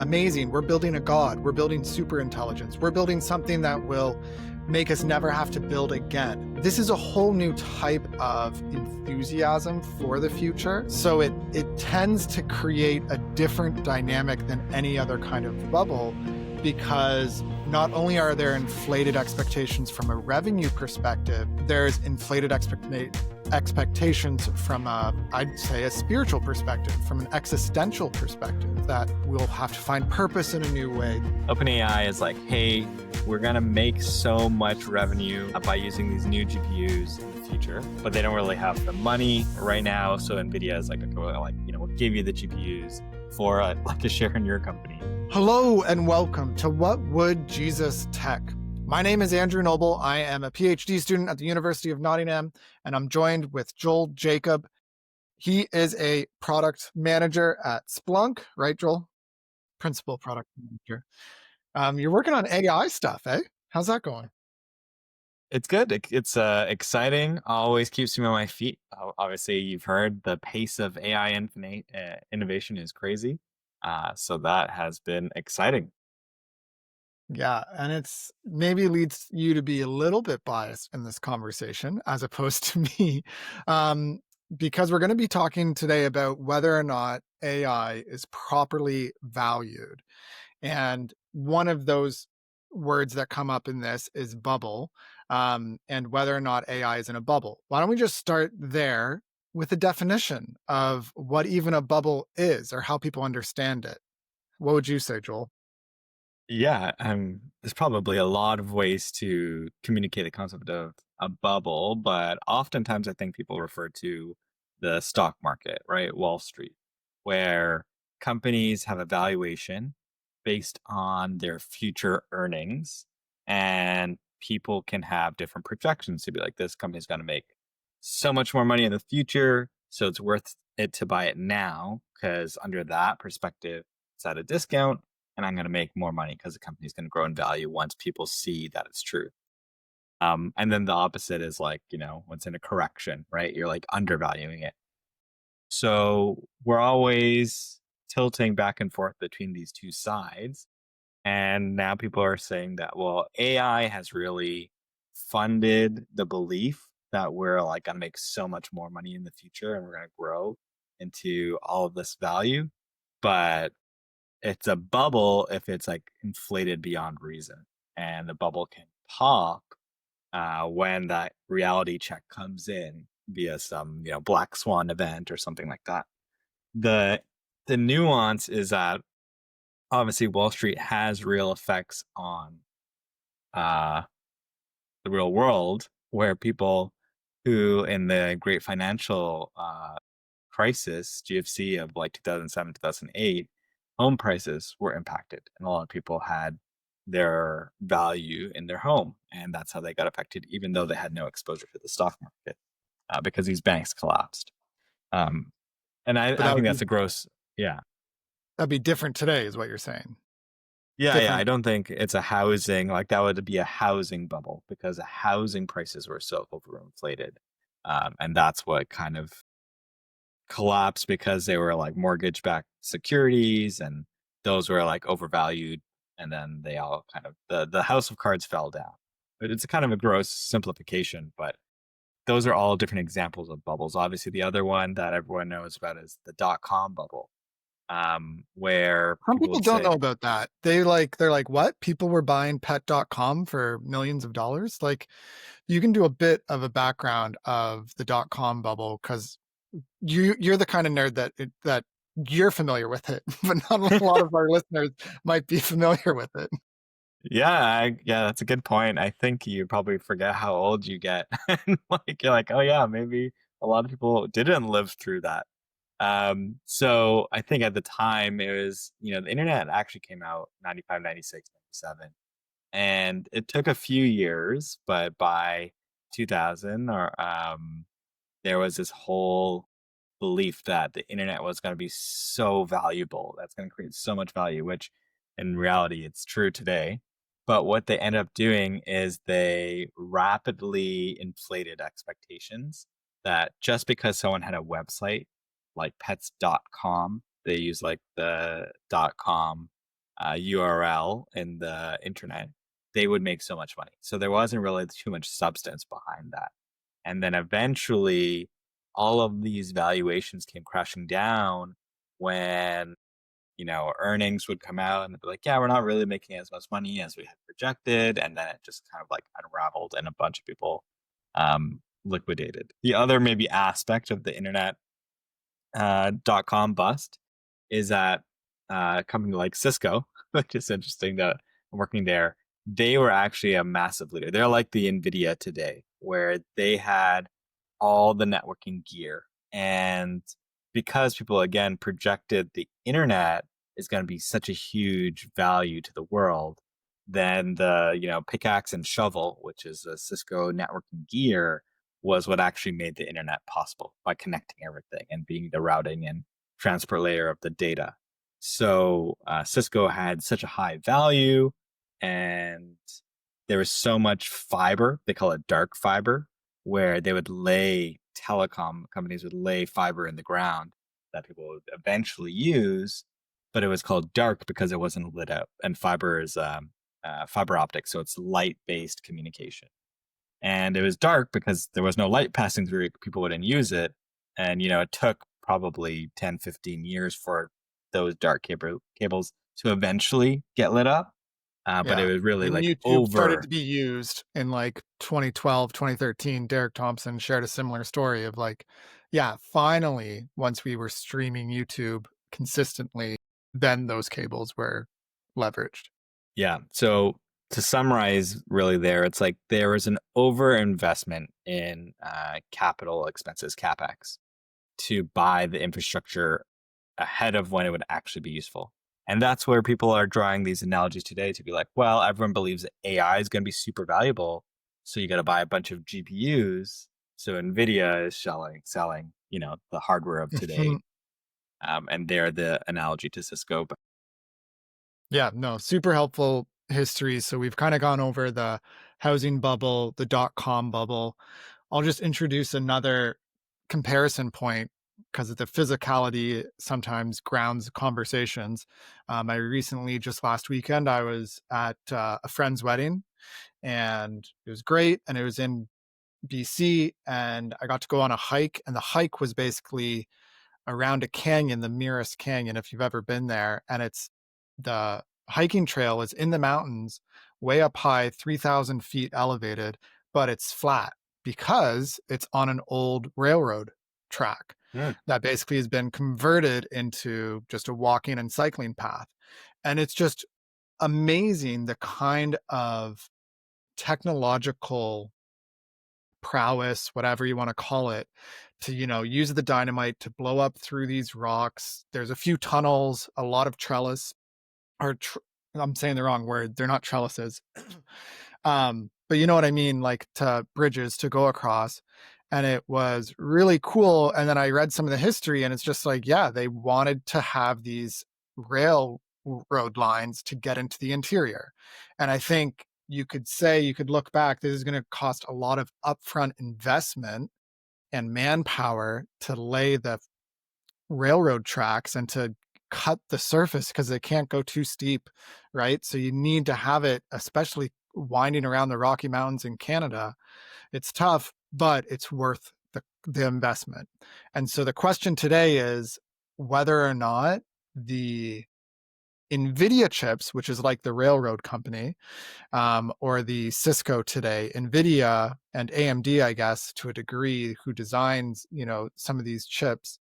amazing. We're building a god. We're building super intelligence. We're building something that will make us never have to build again. This is a whole new type of enthusiasm for the future. So it tends to create a different dynamic than any other kind of bubble, because not only are there inflated expectations from a revenue perspective, there's inflated expectations from I'd say a spiritual perspective, from an existential perspective, that we'll have to find purpose in a new way. OpenAI is like, hey, we're going to make so much revenue by using these new GPUs in the future, but they don't really have the money right now. So NVIDIA is like, okay, we'll give you the GPUs for like a share in your company. Hello and welcome to What Would Jesus Tech? My name is Andrew Noble. I am a PhD student at the University of Nottingham, and I'm joined with Joel Jacob. He is a product manager at Splunk, right, Joel? Principal product manager. You're working on AI stuff, eh? How's that going? It's good. It's exciting. Always keeps me on my feet. Obviously, you've heard the pace of AI innovation is crazy. So that has been exciting. Yeah, and it's maybe leads you to be a little bit biased in this conversation as opposed to me, um, because we're going to be talking today about whether or not AI is properly valued. And one of those words that come up in this is bubble, and whether or not AI is in a bubble. Why don't we just start there with a definition of what even a bubble is or how people understand it? What would you say, Joel? Yeah, there's probably a lot of ways to communicate the concept of a bubble, but oftentimes I think people refer to the stock market, right? Wall Street, where companies have a valuation based on their future earnings, and people can have different projections to be like, this company's going to make so much more money in the future, so it's worth it to buy it now, because under that perspective, it's at a discount and I'm going to make more money because the company's going to grow in value once people see that it's true. And then the opposite is like, what's in a correction, right? You're like undervaluing it. So we're always tilting back and forth between these two sides. And now people are saying that, well, AI has really funded the belief that we're like going to make so much more money in the future and we're going to grow into all of this value. But it's a bubble if it's like inflated beyond reason, and the bubble can pop when that reality check comes in via some black swan event or something like that. The the nuance is that obviously Wall Street has real effects on uh, the real world, where people who in the great financial crisis GFC of like 2007 2008, home prices were impacted and a lot of people had their value in their home, and that's how they got affected even though they had no exposure to the stock market, because these banks collapsed. um, and But I think that's a gross. Yeah. that'd be different today, is what you're saying. Yeah, I Different. don't think it's a housing, like that would be a housing bubble because the housing prices were so overinflated. And that's what kind of collapsed because they were like mortgage backed securities and those were like overvalued. And then they all kind of, the house of cards fell down. But it's a kind of a gross simplification, but those are all different examples of bubbles. Obviously, the other one that everyone knows about is the dot-com bubble, where Some people people would don't say, know about that. They're like, what? People were buying pet.com for millions of dollars? Like, you can do a bit of a background of the .com bubble, because you're the kind of nerd that you're familiar with it, but not a lot of our listeners might be familiar with it. yeah, that's a good point. I think you probably forget how old you get. And like you're like, oh yeah, maybe a lot of people didn't live through that. So I think at the time it was, the internet actually came out 95, 96, 97. And it took a few years, but by 2000 there was this whole belief that the internet was going to be so valuable, that's going to create so much value, which in reality it's true today. But what they end up doing is they rapidly inflated expectations that just because someone had a website like pets.com, they use like the .com URL in the internet, they would make so much money. So there wasn't really too much substance behind that. And then eventually, all of these valuations came crashing down when earnings would come out and they'd be like, yeah, we're not really making as much money as we had projected. And then it just kind of like unraveled and a bunch of people liquidated. The other maybe aspect of the internet .com bust is that a company like Cisco, which is interesting that I'm working there, they were actually a massive leader. They're like the NVIDIA today, where they had all the networking gear. And because people, again, projected the internet is going to be such a huge value to the world, then the, pickaxe and shovel, which is a Cisco networking gear, was what actually made the internet possible by connecting everything and being the routing and transport layer of the data. So Cisco had such a high value, and there was so much fiber. They call it dark fiber, where they would lay telecom companies would lay fiber in the ground that people would eventually use, but it was called dark because it wasn't lit up. And fiber is fiber optic, so it's light based communication. And it was dark because there was no light passing through it, people wouldn't use it. And it took probably 10, 15 years for those dark cables to eventually get lit up. But it Yeah. was really When like YouTube started over. to be used in like 2012, 2013, Derek Thompson shared a similar story of like, yeah, finally, once we were streaming YouTube consistently, then those cables were leveraged. Yeah. So to summarize, really, it's like there was an over investment in capital expenses, capex, to buy the infrastructure ahead of when it would actually be useful. And that's where people are drawing these analogies today to be like, well, everyone believes that AI is going to be super valuable. So you got to buy a bunch of GPUs. So NVIDIA is selling, the hardware of today. And they're the analogy to Cisco. But Yeah, no, super helpful history. So we've kind of gone over the housing bubble, the .com bubble. I'll just introduce another comparison point because the physicality sometimes grounds conversations. I recently, just last weekend, I was at a friend's wedding and it was great. And it was in BC and I got to go on a hike. And the hike was basically around a canyon, the Mirrors Canyon, if you've ever been there. And it's the hiking trail is in the mountains, way up high, 3,000 feet elevated, but it's flat because it's on an old railroad track mm, that basically has been converted into just a walking and cycling path. And it's just amazing the kind of technological prowess, whatever you want to call it, to, use the dynamite to blow up through these rocks. There's a few tunnels, a lot of trellis, or I'm saying the wrong word. They're not trellises. But you know what I mean, like to bridges to go across. And it was really cool. And then I read some of the history, and it's just like, yeah, they wanted to have these railroad lines to get into the interior. And I think you could say, you could look back, this is going to cost a lot of upfront investment and manpower to lay the railroad tracks and to cut the surface because they can't go too steep, right? So you need to have it, especially winding around the Rocky Mountains in Canada. It's tough, but it's worth the investment. And so the question today is whether or not the NVIDIA chips, which is like the railroad company, or the Cisco today, NVIDIA and AMD, I guess, to a degree, who designs, some of these chips,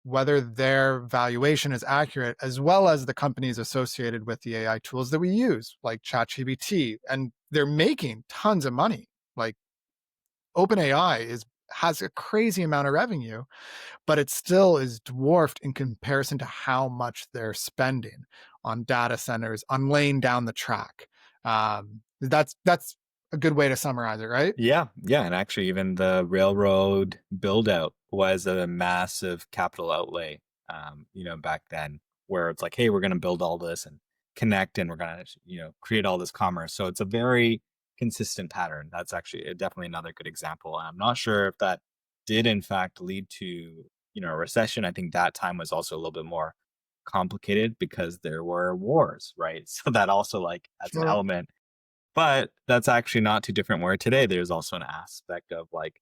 whether their valuation is accurate, as well as the companies associated with the AI tools that we use, like ChatGPT. And they're making tons of money. Like OpenAI has a crazy amount of revenue, but it still is dwarfed in comparison to how much they're spending on data centers, on laying down the track. That's a good way to summarize it, right? yeah, yeah. And actually, even the railroad build out was a massive capital outlay, back then, where it's like, hey, we're going to build all this and connect and we're going to, create all this commerce. So it's a very consistent pattern. That's actually definitely another good example. I'm not sure if that did, in fact, lead to, a recession. I think that time was also a little bit more complicated because there were wars, right? So that also like adds an Sure. element. But that's actually not too different where today there's also an aspect of like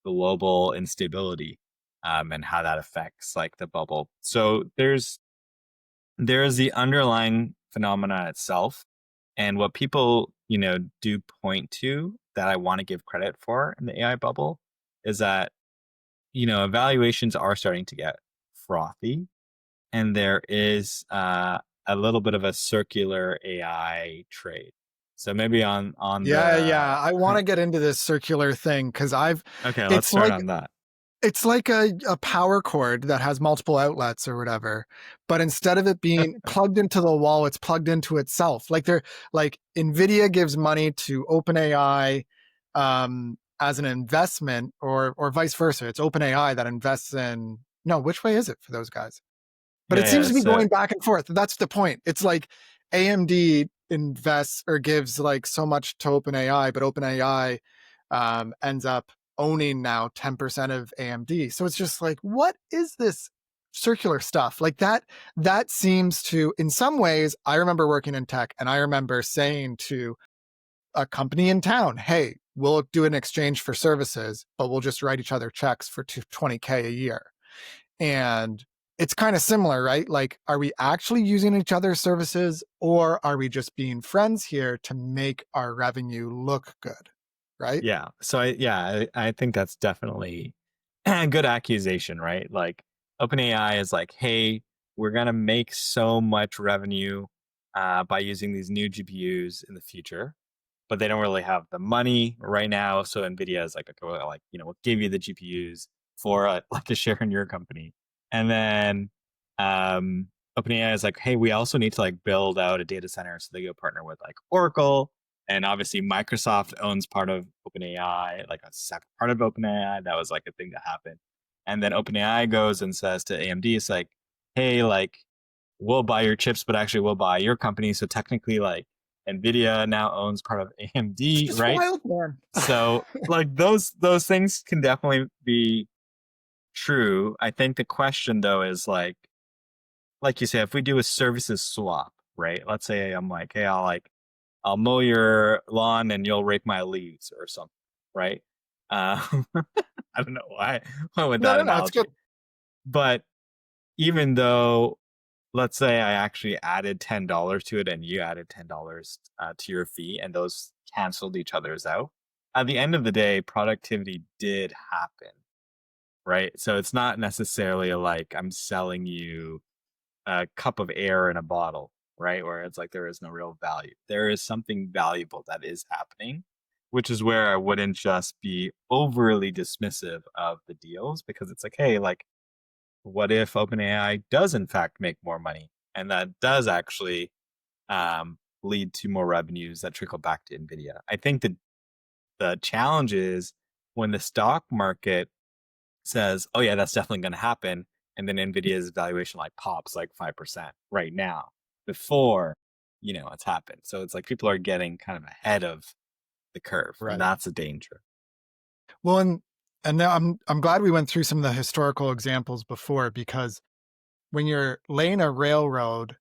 global instability and how that affects like the bubble. So there's the underlying phenomena itself, and what people, do point to that I want to give credit for in the AI bubble is that, evaluations are starting to get frothy, and there is a little bit of a circular AI trade. So maybe on Yeah, the yeah. I want to get into this circular thing because okay, let's it's start like on that. it's like a power cord that has multiple outlets or whatever, but instead of it being plugged into the wall, it's plugged into itself. Like Nvidia gives money to OpenAI as an investment, or vice versa. It's OpenAI that invests in. No, which way is it for those guys? But Yeah, it seems yeah. to be So going back and forth. That's the point. It's like AMD invests or gives like so much to OpenAI, but OpenAI ends up owning now 10% of AMD. So it's just like, what is this circular stuff? Like that seems to, in some ways, I remember working in tech and I remember saying to a company in town, hey, we'll do an exchange for services, but we'll just write each other checks for 20K a year. And it's kind of similar, right? Like, are we actually using each other's services or are we just being friends here to make our revenue look good? Right? yeah. So I think that's definitely a good accusation, right? Like OpenAI is like, hey, we're gonna make so much revenue by using these new GPUs in the future, but they don't really have the money right now. So Nvidia is like, okay, well, like we'll give you the GPUs for like a share in your company, and then OpenAI is like, hey, we also need to like build out a data center, so they go partner with like Oracle, and obviously Microsoft owns part of OpenAI, like a separate part of OpenAI. That was like a thing that happened, and then OpenAI goes and says to AMD, it's like, hey, like we'll buy your chips, but actually we'll buy your company. So technically, like Nvidia now owns part of It's AMD, just right? wild, man. So like those things can definitely be true. I think the question though is like you say, if we do a services swap, right? Let's say I'm like, hey, I'll mow your lawn and you'll rake my leaves or something, right? I don't know why I went with No, that no, no. It's good. analogy, but even though let's say I actually added $10 to it and you added $10 to your fee and those canceled each other's out. At the end of the day, productivity did happen, right? So it's not necessarily like I'm selling you a cup of air in a bottle, right? Where it's like there is no real value. There is something valuable that is happening, which is where I wouldn't just be overly dismissive of the deals because it's like, hey, like what if OpenAI does in fact make more money? And that does actually lead to more revenues that trickle back to NVIDIA. I think that the challenge is when the stock market says, oh, yeah, that's definitely going to happen. And then NVIDIA's valuation like pops like 5% right now before, it's happened. So it's like people are getting kind of ahead of the curve. And Right. that's a danger. Well, and now I'm glad we went through some of the historical examples before because when you're laying a railroad,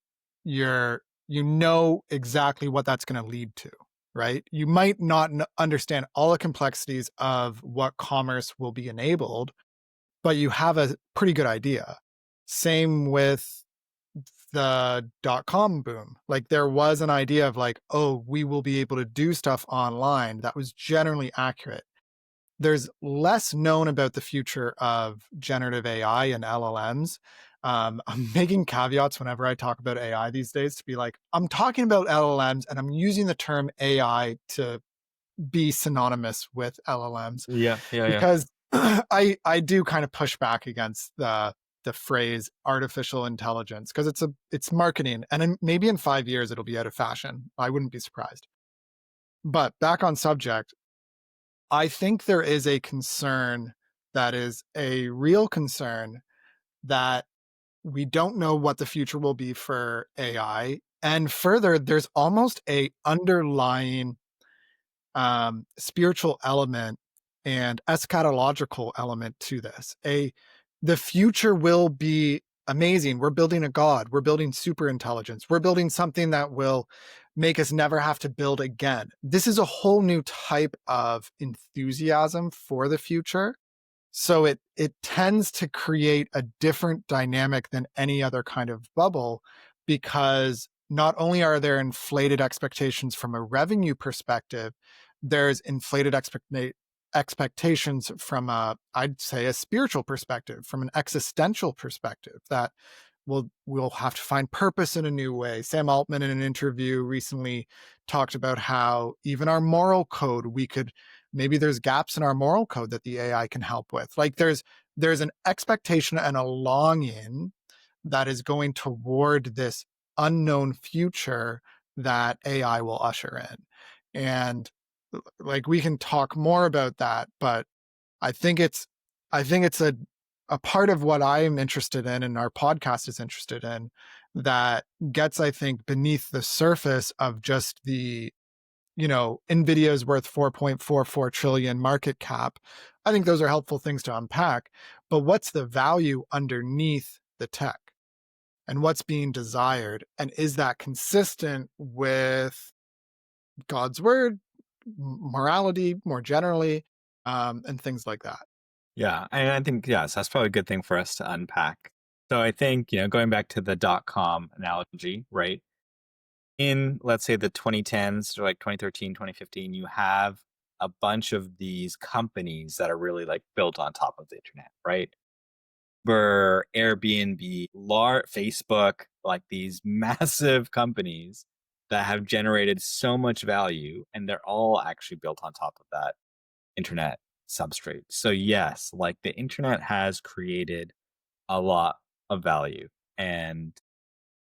you know exactly what that's going to lead to, right? You might not understand all the complexities of what commerce will be enabled, but you have a pretty good idea. Same with the .com boom. Like there was an idea of like, oh, we will be able to do stuff online that was generally accurate. There's less known about the future of generative AI and LLMs. I'm making caveats whenever I talk about AI these days to be like, I'm talking about LLMs and I'm using the term AI to be synonymous with LLMs Yeah, yeah, yeah. because I do kind of push back against the phrase artificial intelligence because it's marketing and maybe in 5 years it'll be out of fashion. I wouldn't be surprised. But back on subject, I think there is a concern that is a real concern that we don't know what the future will be for AI. And further, there's almost a underlying spiritual element and eschatological element to this. The future will be amazing. We're building a god. We're building super intelligence. We're building something that will make us never have to build again. This is a whole new type of enthusiasm for the future. So it tends to create a different dynamic than any other kind of bubble, because not only are there inflated expectations from a revenue perspective, there's inflated expectations from I'd say a spiritual perspective, from an existential perspective, that we'll have to find purpose in a new way. Sam Altman in an interview recently talked about how even our moral code, maybe there's gaps in our moral code that the AI can help with. Like there's an expectation and a longing that is going toward this unknown future that AI will usher in. And like we can talk more about that, but I think it's a part of what I'm interested in and our podcast is interested in, that gets, I think, beneath the surface of just Nvidia's worth 4.44 trillion market cap. I think those are helpful things to unpack, but what's the value underneath the tech and what's being desired? And is that consistent with God's word, morality more generally, and things like that? Yeah, and I think yes, that's probably a good thing for us to unpack. So I think going back to the dot com analogy, right? In let's say the 2010s to like 2013, 2015, you have a bunch of these companies that are really like built on top of the internet, right? For Airbnb, Facebook, like these massive companies that have generated so much value, and they're all actually built on top of that internet substrate. So yes, like the internet has created a lot of value, and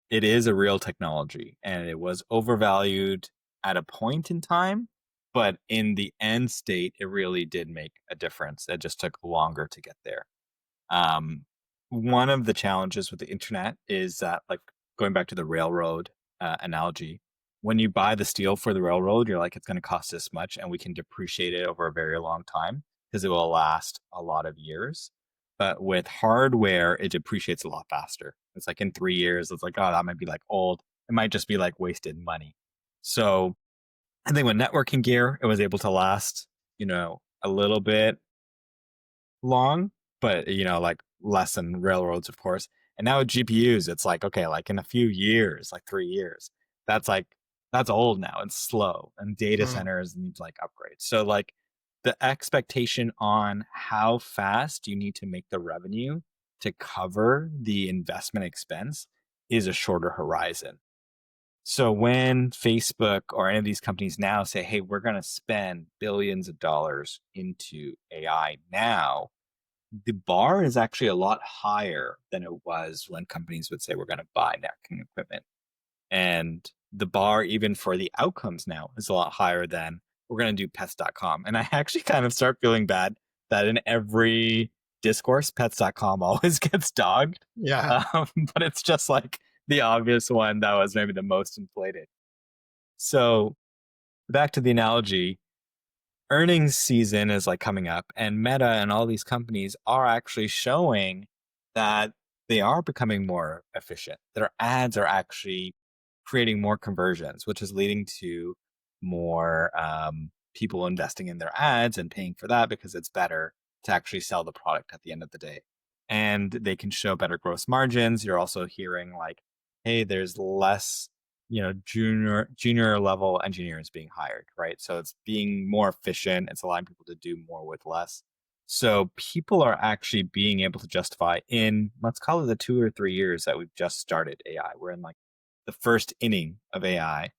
it is a real technology, and it was overvalued at a point in time, but in the end state it really did make a difference. It just took longer to get there. um, One of the challenges with the internet is that, like, going back to the railroad analogy, when you buy the steel for the railroad, you're like, it's going to cost this much, and we can depreciate it over a very long time because it will last a lot of years. But with hardware, it depreciates a lot faster. It's like in 3 years, it's like, oh, that might be like old. It might just be like wasted money. So I think with networking gear, it was able to last, a little bit long, but like less than railroads, of course. And now with GPUs, it's like, okay, like in a few years, like 3 years, that's like that's old now and slow. And data Hmm. centers need to like upgrade. So like the expectation on how fast you need to make the revenue to cover the investment expense is a shorter horizon. So when Facebook or any of these companies now say, hey, we're going to spend billions of dollars into AI now, the bar is actually a lot higher than it was when companies would say we're going to buy networking equipment. And the bar, even for the outcomes now, is a lot higher than we're going to do pets.com. And I actually kind of start feeling bad that in every discourse, pets.com always gets dogged. Yeah. But it's just like the obvious one that was maybe the most inflated. So back to the analogy, earnings season is like coming up, and Meta and all these companies are actually showing that they are becoming more efficient. Their ads are actually creating more conversions, which is leading to more people investing in their ads and paying for that because it's better to actually sell the product at the end of the day. And they can show better gross margins. You're also hearing like, hey, there's less junior level engineers being hired, right? So it's being more efficient, it's allowing people to do more with less. So people are actually being able to justify, in, let's call it, the 2 or 3 years that we've just started AI, we're in like the first inning of AI,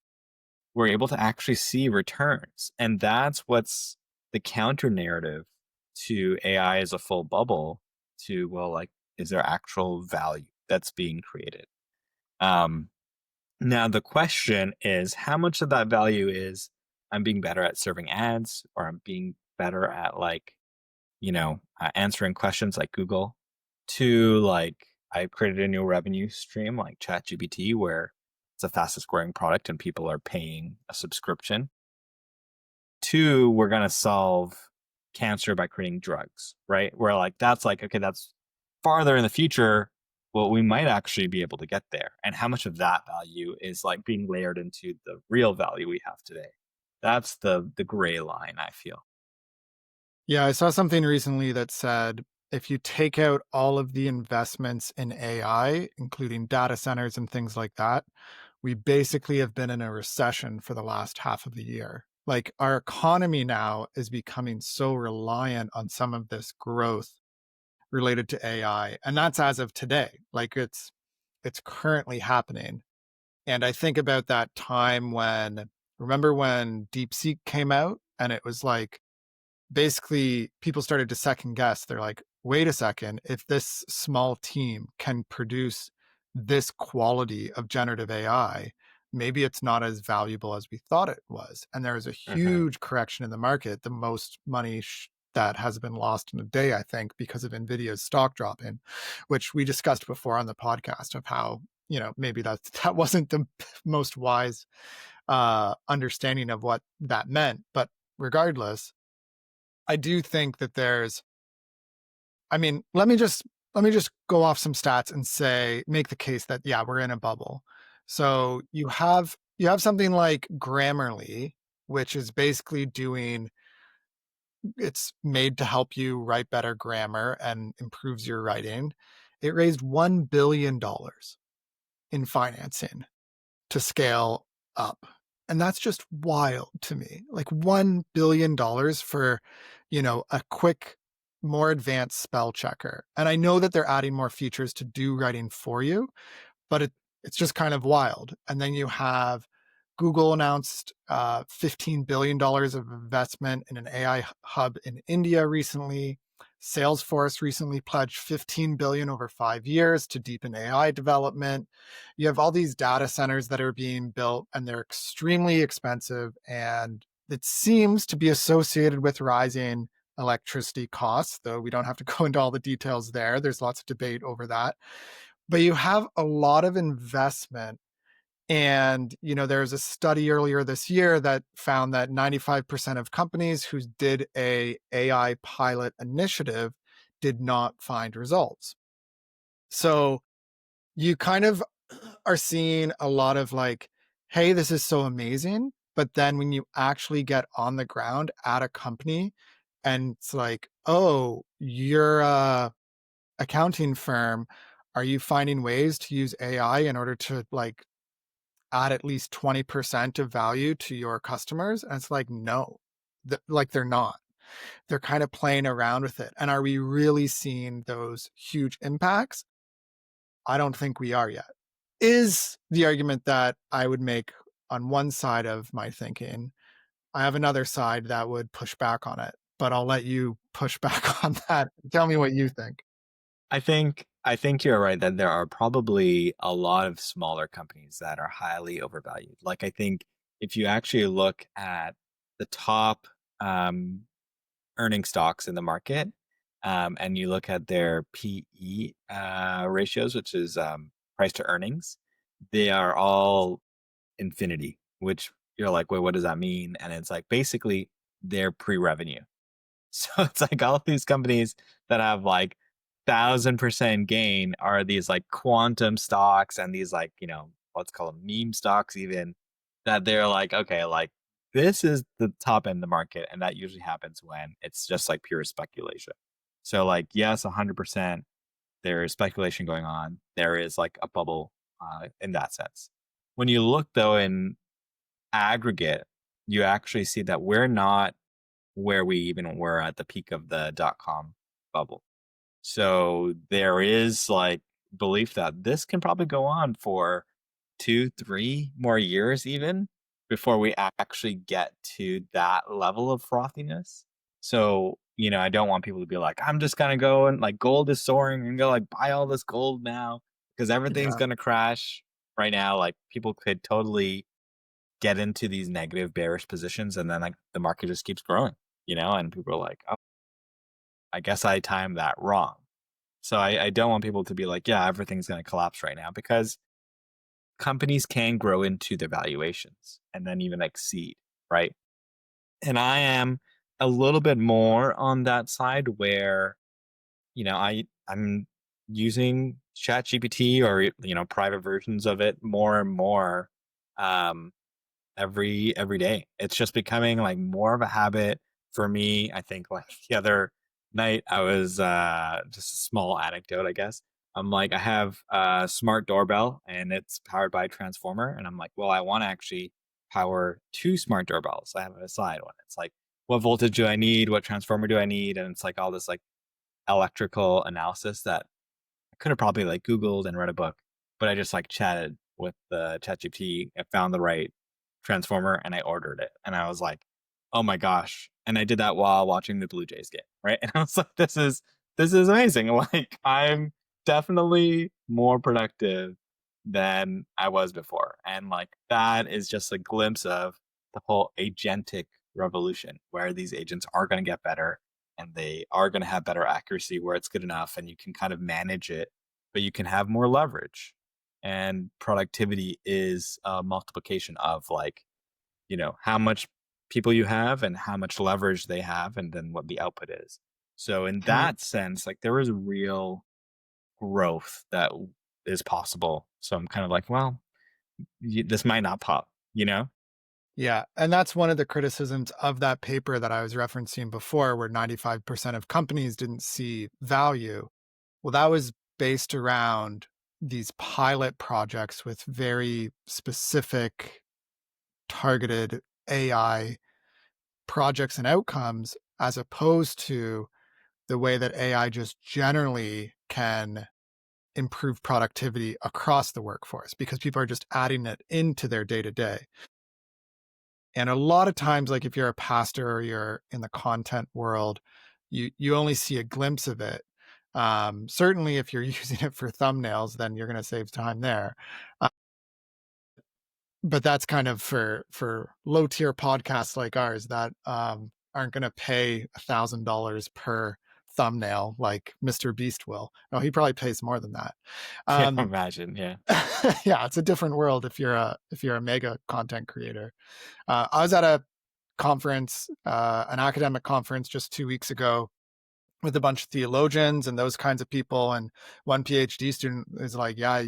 we're able to actually see returns. And that's what's the counter narrative to AI as a full bubble, to, well, like, is there actual value that's being created? um Now the question is, how much of that value is I'm being better at serving ads, or I'm being better at, like, answering questions like Google, to, like, I created a new revenue stream like ChatGPT, where it's the fastest growing product and people are paying a subscription, to we're going to solve cancer by creating drugs, right? Where, like, that's like, okay, that's farther in the future. well, we might actually be able to get there. And how much of that value is like being layered into the real value we have today? That's the gray line, I feel. Yeah, I saw something recently that said if you take out all of the investments in AI, including data centers and things like that, we basically have been in a recession for the last half of the year. Like our economy now is becoming so reliant on some of this growth related to AI. And that's as of today. Like it's currently happening. And I think about that time when remember when DeepSeek came out and it was like basically people started to second guess. They're like, wait a second, if this small team can produce this quality of generative AI, maybe it's not as valuable as we thought it was. And there was a Hmm. huge correction in the market, the most money that has been lost in a day, I think, because of Nvidia's stock dropping, which we discussed before on the podcast of how, maybe that wasn't the most wise understanding of what that meant. But regardless, I do think that I mean, let me just go off some stats and say make the case that yeah, we're in a bubble. So you have something like Grammarly, which is basically doing it's made to help you write better grammar and improves your writing. It raised $1 billion in financing to scale up. And that's just wild to me. Like $1 billion for, a quick, more advanced spell checker. And I know that they're adding more features to do writing for you, but it's just kind of wild. And then you have Google announced $15 billion of investment in an AI hub in India recently. Salesforce recently pledged 15 billion over 5 years to deepen AI development. You have all these data centers that are being built and they're extremely expensive and it seems to be associated with rising electricity costs, though we don't have to go into all the details there. There's lots of debate over that, but you have a lot of investment. And, there's a study earlier this year that found that 95% of companies who did a AI pilot initiative did not find results. So you kind of are seeing a lot of like, hey, this is so amazing. But then when you actually get on the ground at a company and it's like, oh, you're accounting firm, are you finding ways to use AI in order to like add at least 20% of value to your customers? And it's like, no, like they're not. They're kind of playing around with it. And are we really seeing those huge impacts? I don't think we are yet. Is the argument that I would make on one side of my thinking. I have another side that would push back on it, but I'll let you push back on that. Tell me what you think. I think you're right that there are probably a lot of smaller companies that are highly overvalued. Like I think if you actually look at the top um, earning stocks in the market, and you look at their PE ratios, which is price to earnings, they are all infinity. Which you're like, wait, what does that mean? And it's like basically they're pre-revenue. So it's like all these companies that have like 1,000% gain are these like quantum stocks and these like, let's call them meme stocks even, that they're like, okay, like this is the top end of the market. And that usually happens when it's just like pure speculation. So like, yes, 100% there is speculation going on. There is like a bubble in that sense. When you look though in aggregate, you actually see that we're not where we even were at the peak of the dot com bubble. So there is like belief that this can probably go on for 2, 3 more years even before we actually get to that level of frothiness. So, I don't want people to be like, I'm just gonna go and like gold is soaring and go like buy all this gold now because everything's Yeah. gonna crash right now. Like people could totally get into these negative bearish positions and then like the market just keeps growing, and people are like, oh, I guess I timed that wrong. So I don't want people to be like, yeah, everything's going to collapse right now because companies can grow into their valuations and then even exceed, right? And I am a little bit more on that side where, I'm using ChatGPT or private versions of it more and more um, every day. It's just becoming like more of a habit for me. I think like the other night I was just a small anecdote, I guess. I'm like, I have a smart doorbell and it's powered by a transformer. And I'm like, well, I want to actually power two smart doorbells. I have a side one. It's like, what voltage do I need? What transformer do I need? And it's like all this like electrical analysis that I could have probably like Googled and read a book, but I just like chatted with the ChatGPT. I found the right transformer and I ordered it. And I was like, oh my gosh. And I did that while watching the Blue Jays game. Right. And I was like, this is amazing. Like I'm definitely more productive than I was before. And like that is just a glimpse of the whole agentic revolution where these agents are going to get better and they are going to have better accuracy where it's good enough and you can kind of manage it, but you can have more leverage. And productivity is a multiplication of like, how much people you have and how much leverage they have and then what the output is. So in Hmm. that sense, like there is real growth that is possible. So I'm kind of like, well, this might not pop, you know? Yeah. And that's one of the criticisms of that paper that I was referencing before, where 95% of companies didn't see value. Well, that was based around these pilot projects with very specific targeted AI projects and outcomes, as opposed to the way that AI just generally can improve productivity across the workforce because people are just adding it into their day to day. And a lot of times, like if you're a pastor or you're in the content world, you only see a glimpse of it. Certainly, if you're using it for thumbnails, then you're going to save time there. Uh, but that's kind of for low tier podcasts like ours that aren't going to pay $1,000 per thumbnail like Mr. Beast will. No, he probably pays more than that. Yeah, Um, imagine. Yeah. yeah, it's a different world if you're a mega content creator. I was at a conference, an academic conference just 2 weeks ago with a bunch of theologians and those kinds of people. And one PhD student is like, "Yeah, I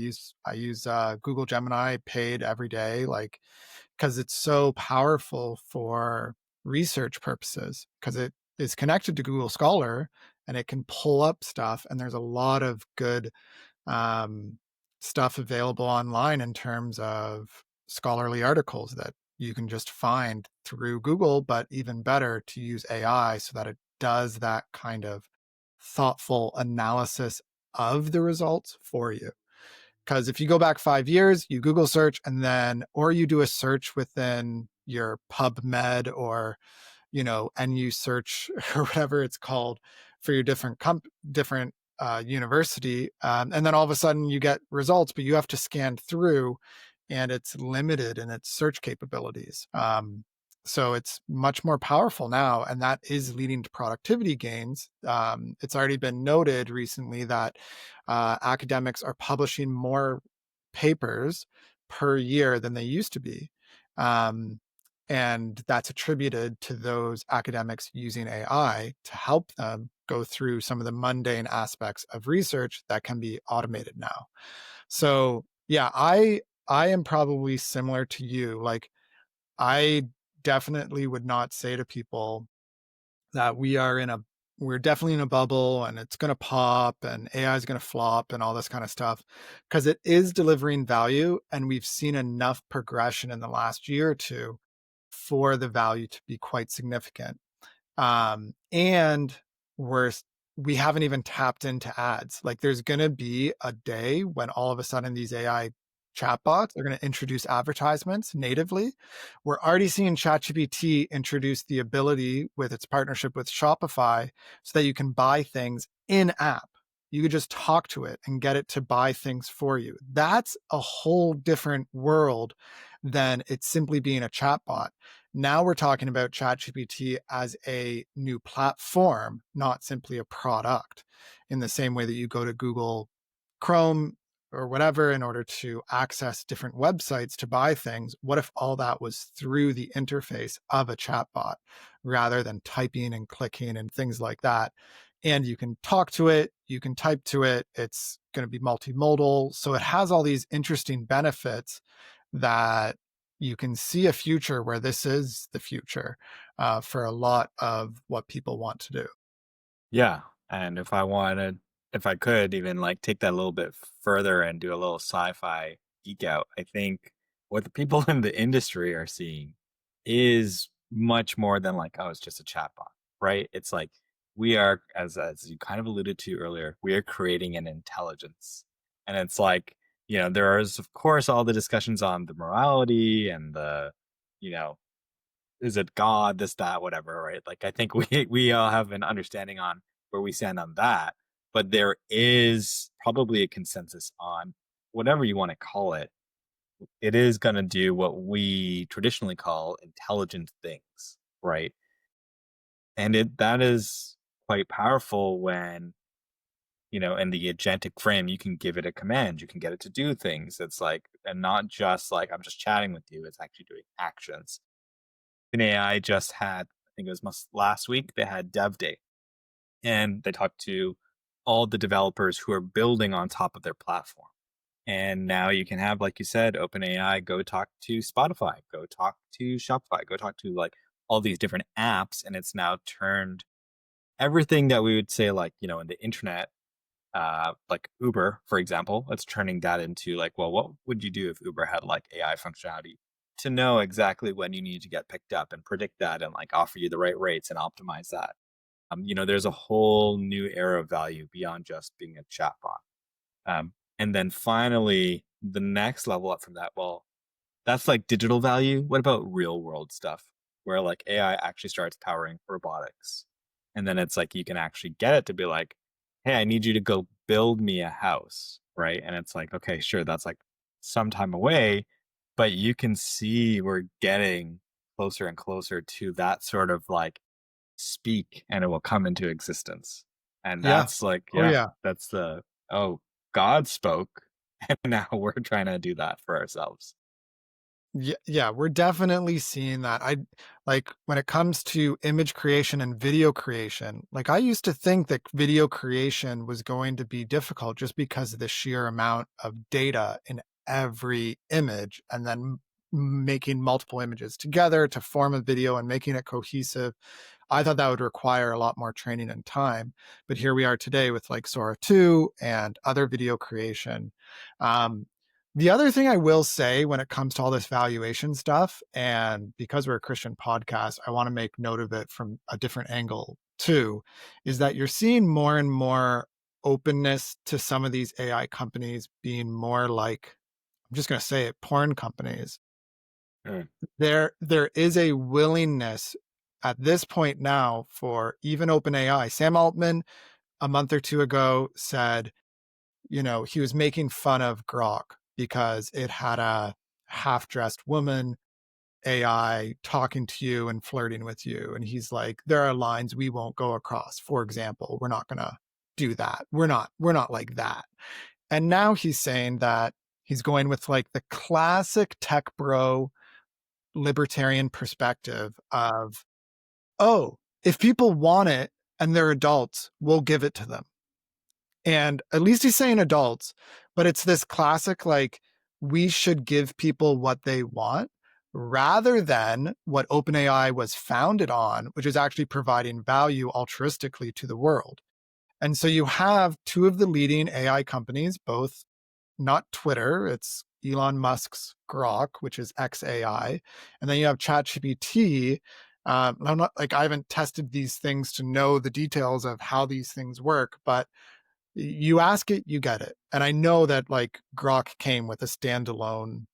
use Google Gemini paid every day, like because it's so powerful for research purposes because it is connected to Google Scholar and it can pull up stuff. And there's a lot of good um, stuff available online in terms of scholarly articles that you can just find through Google, but even better to use AI so that it does that kind of thoughtful analysis of the results for you. Because if you go back 5 years, you Google search or you do a search within your PubMed or and you search or whatever it's called for your different university, and then all of a sudden you get results, but you have to scan through, and it's limited in its search capabilities. So it's much more powerful now, and that is leading to productivity gains. It's already been noted recently that academics are publishing more papers per year than they used to be. Um, and that's attributed to those academics using AI to help them go through some of the mundane aspects of research that can be automated now. So yeah, I am probably similar to you. Like I definitely would not say to people that we're definitely in a bubble and it's going to pop and AI is going to flop and all this kind of stuff because it is delivering value and we've seen enough progression in the last year or two for the value to be quite significant. And we're we haven't even tapped into ads. Like there's going to be a day when all of a sudden these AI chatbots are going to introduce advertisements natively. We're already seeing ChatGPT introduce the ability with its partnership with Shopify so that you can buy things in app. You could just talk to it and get it to buy things for you. That's a whole different world than it simply being a chatbot. Now we're talking about ChatGPT as a new platform, not simply a product, in the same way that you go to Google Chrome or whatever in order to access different websites to buy things. What if all that was through the interface of a chatbot rather than typing and clicking and things like that? And you can talk to it, you can type to it, it's going to be multimodal. So it has all these interesting benefits that you can see a future where this is the future for a lot of what people want to do. Yeah, and if I could even, like, take that a little bit further and do a little sci-fi geek out, I think what the people in the industry are seeing is much more than like, "Oh, it's just a chatbot," right? It's like, we are, as you kind of alluded to earlier, we are creating an intelligence, and it's like, there is, of course, all the discussions on the morality and the, you know, is it God, this, that, whatever, right? Like, I think we all have an understanding on where we stand on that, but there is probably a consensus on whatever you want to call it. It is going to do what we traditionally call intelligent things, right? And that is quite powerful when, in the agentic frame, you can give it a command, you can get it to do things. It's like, and not just like, I'm just chatting with you, it's actually doing actions. An AI just had, I think it was last week, they had Dev Day, and they talked to all the developers who are building on top of their platform. And now you can have, like you said, OpenAI go talk to Spotify, go talk to Shopify, go talk to like all these different apps. And it's now turned everything that we would say, like, in the internet, like Uber, for example, it's turning that into like, well, what would you do if Uber had like AI functionality to know exactly when you need to get picked up and predict that and like offer you the right rates and optimize that? There's a whole new era of value beyond just being a chatbot. And then finally, the next level up from that, well, that's like digital value. What about real world stuff where like AI actually starts powering robotics? And then it's like you can actually get it to be like, hey, I need you to go build me a house. Right. And it's like, okay, sure, that's like some time away, but you can see we're getting closer and closer to that sort of like speak and it will come into existence. And Yeah. that's like, Oh, yeah, yeah. that's oh, God spoke. And now we're trying to do that for ourselves. Yeah, yeah, we're definitely seeing that. I like when it comes to image creation and video creation, like I used to think that video creation was going to be difficult just because of the sheer amount of data in every image and then making multiple images together to form a video and making it cohesive. I thought that would require a lot more training and time, but here we are today with like Sora 2 and other video creation. Um, the other thing I will say when it comes to all this valuation stuff, and because we're a Christian podcast, I want to make note of it from a different angle too, is that you're seeing more and more openness to some of these AI companies being more like, I'm just going to say it, porn companies. Mm, There is a willingness at this point now for even OpenAI. Sam Altman a month or two ago said, he was making fun of Grok because it had a half-dressed woman AI talking to you and flirting with you. And he's like, there are lines we won't go across. For example, we're not gonna do that. We're not like that. And now he's saying that he's going with like the classic tech bro libertarian perspective of, oh, if people want it and they're adults, we'll give it to them. And at least he's saying adults, but it's this classic, like, we should give people what they want rather than what OpenAI was founded on, which is actually providing value altruistically to the world. And so you have two of the leading AI companies, both not Twitter, it's Elon Musk's Grok, which is XAI. And then you have ChatGPT. I'm not like, I haven't tested these things to know the details of how these things work, but you ask it, you get it. And I know that like Grok came with a standalone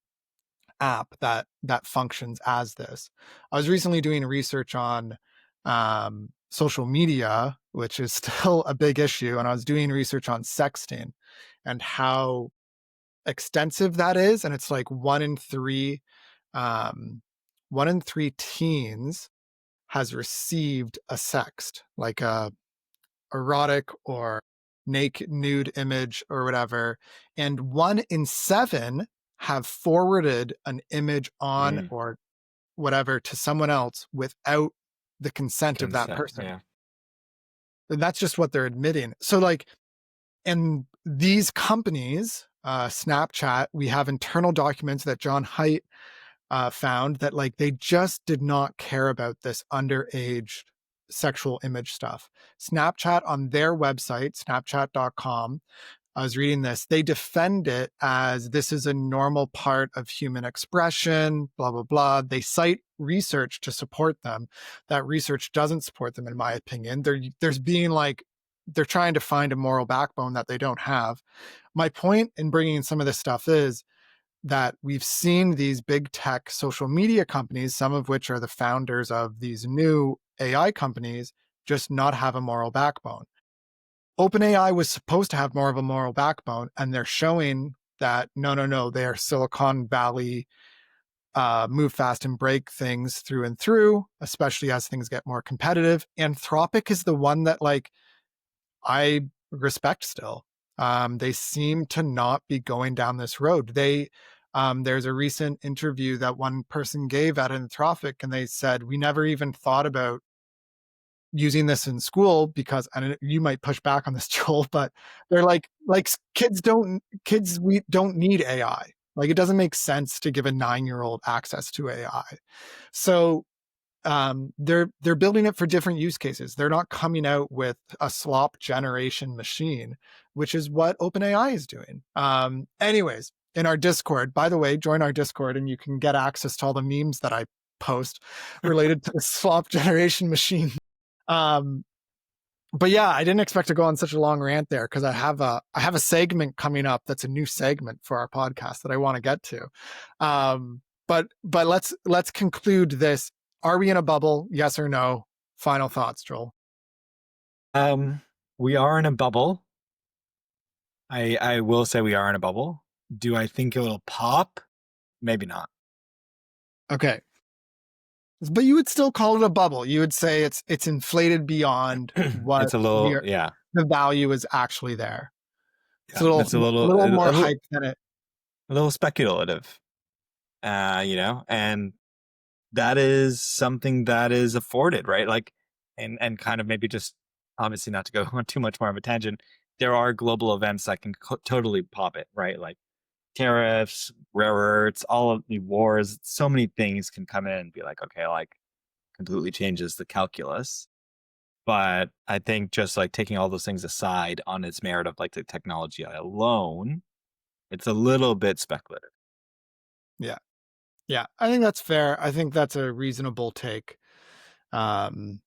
app that functions as this. I was recently doing research on social media, which is still a big issue, and I was doing research on sexting and how extensive that is. And it's like um, 1 in 3 teens has received a sext, like a erotic or naked nude image or whatever, and 1 in 7 have forwarded an image on mm, or whatever to someone else without the consent of that consent. person. Yeah. And that's just what they're admitting. So like And these companies, Snapchat, we have internal documents that John Haidt found that like they just did not care about this underage sexual image stuff. Snapchat on their website, snapchat.com, I was reading this, they defend it as this is a normal part of human expression, blah, blah, blah. They cite research to support them. That research doesn't support them, in my opinion. There's being like, they're trying to find a moral backbone that they don't have. My point in bringing in some of this stuff is that we've seen these big tech social media companies, some of which are the founders of these new AI companies, just not have a moral backbone. OpenAI was supposed to have more of a moral backbone, and they're showing that no, they are Silicon Valley, move fast and break things through and through, especially as things get more competitive. Anthropic is the one that like I respect still. They seem to not be going down this road. There's a recent interview that one person gave at Anthropic, and they said, we never even thought about using this in school because, and you might push back on this, Joel, but they're like we don't need AI. Like it doesn't make sense to give a 9-year-old access to AI. So they're building it for different use cases. They're not coming out with a slop generation machine, which is what OpenAI is doing. Anyways, in our Discord, by the way, join our Discord and you can get access to all the memes that I post related to the slop generation machine. But yeah, I didn't expect to go on such a long rant there because I have a segment coming up that's a new segment for our podcast that I want to get to. But let's conclude this. Are we in a bubble? Yes or no? Final thoughts, Joel. We are in a bubble. I will say we are in a bubble. Do I think it will pop? Maybe not. Okay. But you would still call it a bubble. You would say it's inflated beyond what It's a little, yeah. the value is actually there. It's Yeah, it's a little more hype than it. A little speculative, and that is something that is afforded, right? Like, and kind of maybe just obviously not to go on too much more of a tangent. There are global events that can totally pop it, right? Like tariffs, rare earths, all of the wars. So many things can come in and be like, okay, like completely changes the calculus. But I think just like taking all those things aside on its merit of like the technology alone, it's a little bit speculative. Yeah. Yeah. I think that's fair. I think that's a reasonable take. And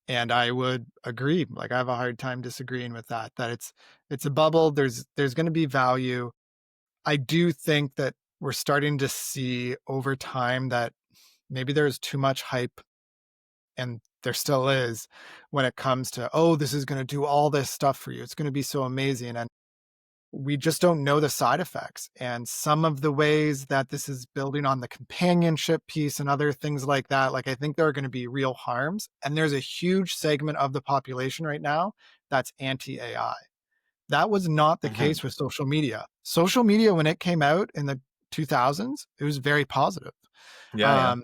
I would agree. Like I have a hard time disagreeing with that it's a bubble. There's going to be value. I do think that we're starting to see over time that maybe there's too much hype, and there still is, when it comes to, oh, this is going to do all this stuff for you. It's going to be so amazing. And we just don't know the side effects. And some of the ways that this is building on the companionship piece and other things like that, like I think there are going to be real harms. And there's a huge segment of the population right now that's anti-AI. That was not the case with social media. Social media, when it came out in the 2000s, it was very positive. Yeah.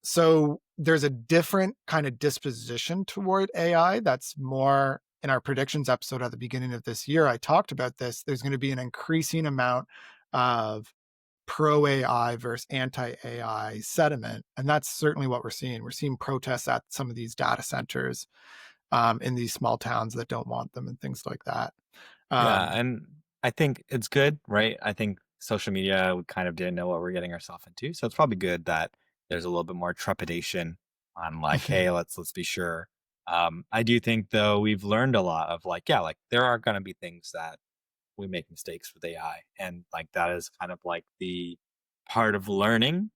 So there's a different kind of disposition toward AI that's more, in our predictions episode at the beginning of this year, I talked about this. There's going to be an increasing amount of pro AI versus anti AI sentiment. And that's certainly what we're seeing. We're seeing protests at some of these data centers in these small towns that don't want them and things like that. Yeah, and I think it's good, right? I think social media, we kind of didn't know what we're getting ourselves into. So it's probably good that there's a little bit more trepidation on like, hey, let's be sure. I do think though we've learned a lot of like, yeah, like there are gonna be things that we make mistakes with AI. And like that is kind of like the part of learning.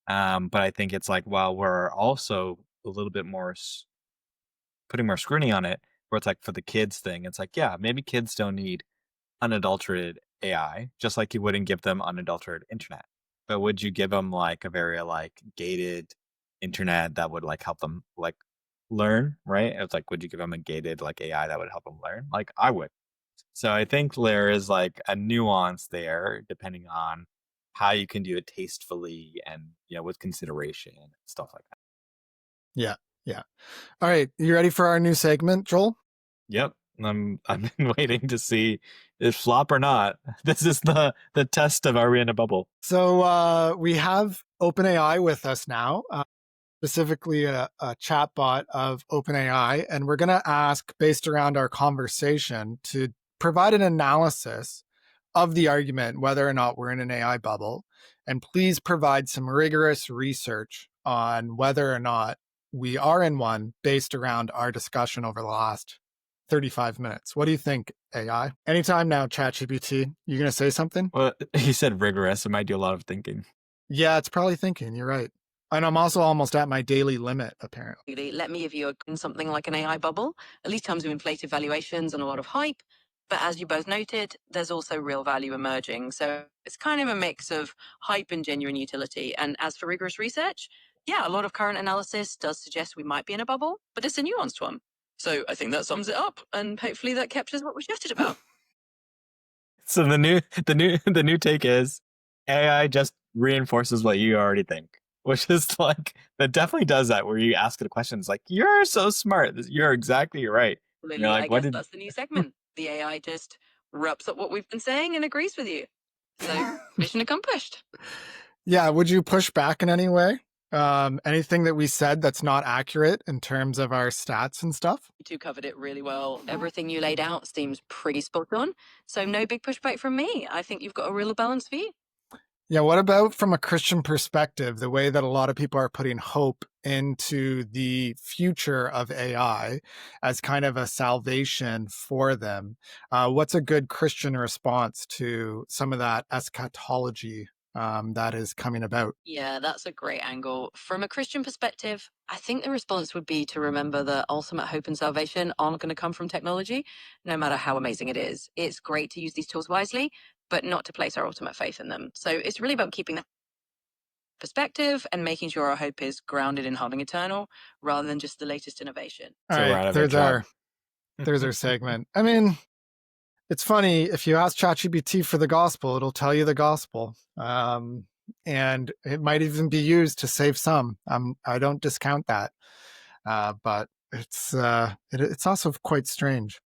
But I think it's like, well, we're also a little bit more putting more scrutiny on it, where it's like for the kids thing, it's like, yeah, maybe kids don't need unadulterated AI, just like you wouldn't give them unadulterated internet. But would you give them like a very like gated internet that would like help them like learn, right? It's like, would you give them a gated like AI that would help them learn? Like I would. So I think there is like a nuance there depending on how you can do it tastefully and with consideration and stuff like that. Yeah. Yeah. All right. You ready for our new segment, Joel? Yep. I've been waiting to see if flop or not. This is the test of are we in a bubble? So we have OpenAI with us now, specifically a chatbot of OpenAI, and we're going to ask, based around our conversation, to provide an analysis of the argument whether or not we're in an AI bubble, and please provide some rigorous research on whether or not we are in one based around our discussion over the last 35 minutes. What do you think, AI? Anytime now, ChatGPT. You going to say something? Well, he said rigorous. It might do a lot of thinking. Yeah, it's probably thinking. You're right. And I'm also almost at my daily limit, apparently. Let me give you something like an AI bubble. At least comes with inflated valuations and a lot of hype. But as you both noted, there's also real value emerging. So it's kind of a mix of hype and genuine utility. And as for rigorous research, yeah, a lot of current analysis does suggest we might be in a bubble, but it's a nuanced one. So I think that sums it up, and hopefully that captures what we chatted about. So the new take is AI just reinforces what you already think, which is like that definitely does that. Where you ask the questions like, "You're so smart. You're exactly right." Lily, You're I like, "What guess did?" that's the new segment. The AI just wraps up what we've been saying and agrees with you. So mission accomplished. Yeah, would you push back in any way? Anything that we said that's not accurate in terms of our stats and stuff? You two covered it really well. Everything you laid out seems pretty spot on. So no big pushback from me. I think you've got a real balanced view. Yeah, what about from a Christian perspective, the way that a lot of people are putting hope into the future of AI as kind of a salvation for them? What's a good Christian response to some of that eschatology that is coming about? Yeah, that's a great angle. From a Christian perspective, I think the response would be to remember that ultimate hope and salvation aren't going to come from technology, no matter how amazing it is. It's great to use these tools wisely, but not to place our ultimate faith in them. So it's really about keeping that perspective and making sure our hope is grounded in having eternal rather than just the latest innovation. All So we're right, out of our there's trap. our segment. I mean, it's funny if you ask ChatGPT for the gospel, it'll tell you the gospel, and it might even be used to save some. I don't discount that, but it's also quite strange.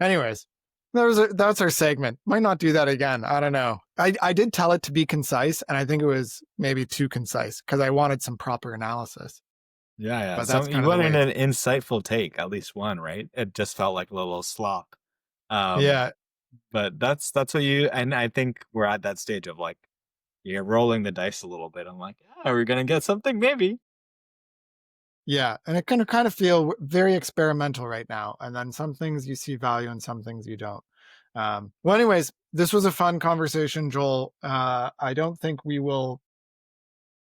Anyways, that's our segment. Might not do that again. I don't know. I did tell it to be concise, and I think it was maybe too concise because I wanted some proper analysis. Yeah, yeah. But So that's you kind of the wanted way. an insightful take, at least one, right? It just felt like a little slop. Um, Yeah, but that's what you and I think we're at that stage of like you're rolling the dice a little bit. I'm like, yeah, we're gonna get something, maybe. yeah, and it can kind of feel very experimental right now. And then some things you see value and some things you don't. Well, anyways, this was a fun conversation, Joel. I don't think we will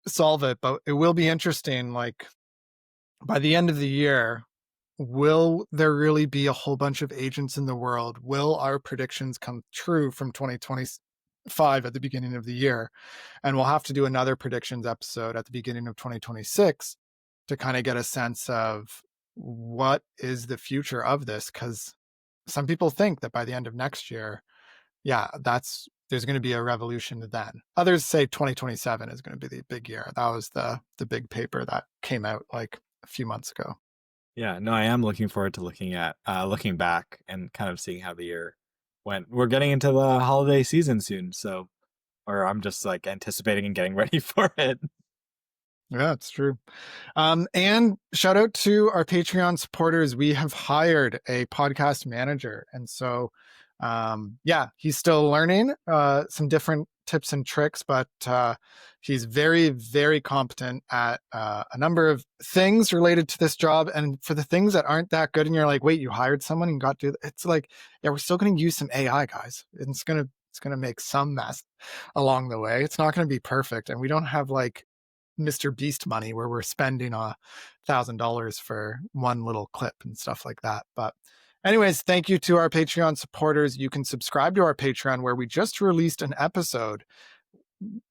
solve it, but it will be interesting. Like by the end of the year, will there really be a whole bunch of agents in the world? Will our predictions come true from 2025 at the beginning of the year? And we'll have to do another predictions episode at the beginning of 2026 to kind of get a sense of what is the future of this. Because some people think that by the end of next year, yeah, there's going to be a revolution then. Others say 2027 is going to be the big year. That was the big paper that came out like a few months ago. Yeah, no, I am looking forward to looking back and kind of seeing how the year went. We're getting into the holiday season soon, so or I'm just like anticipating and getting ready for it. Yeah, it's true. And shout out to our Patreon supporters. We have hired a podcast manager. And so, yeah, he's still learning some different tips and tricks, but he's very, very competent at a number of things related to this job. And for the things that aren't that good, and you're like, wait, you hired someone and got to, it's like, yeah, we're still going to use some AI, guys. It's going to make some mess along the way. It's not going to be perfect. And we don't have like Mr. Beast money where we're spending $1,000 for one little clip and stuff like that. But anyways, thank you to our Patreon supporters. You can subscribe to our Patreon where we just released an episode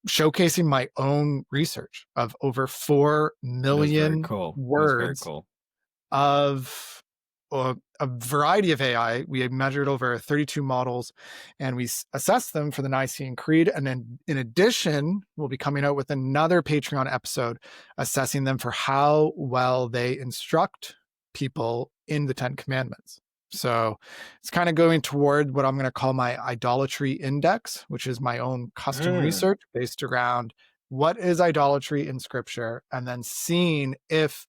showcasing my own research of over 4 It was very million cool. It was very words cool. of a variety of AI. We had measured over 32 models and we assessed them for the Nicene Creed. And then in addition, we'll be coming out with another Patreon episode assessing them for how well they instruct people in the 10 Commandments. So it's kind of going toward what I'm going to call my idolatry index, which is my own custom Mm. research based around what is idolatry in scripture, and then seeing if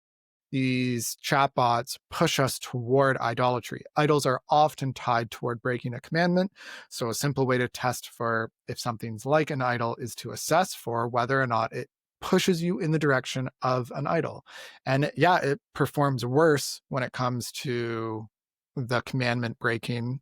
these chatbots push us toward idolatry. Idols are often tied toward breaking a commandment. So, a simple way to test for if something's like an idol is to assess for whether or not it pushes you in the direction of an idol. And yeah, it performs worse when it comes to the commandment breaking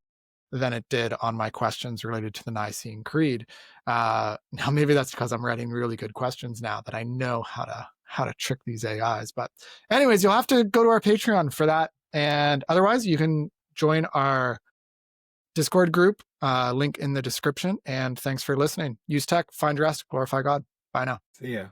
than it did on my questions related to the Nicene Creed. Now, maybe that's because I'm writing really good questions now that I know how to trick these AIs. But, anyways, you'll have to go to our Patreon for that, and otherwise, you can join our Discord group. Link in the description. And thanks for listening. Use tech, find rest, glorify God. Bye now. See ya.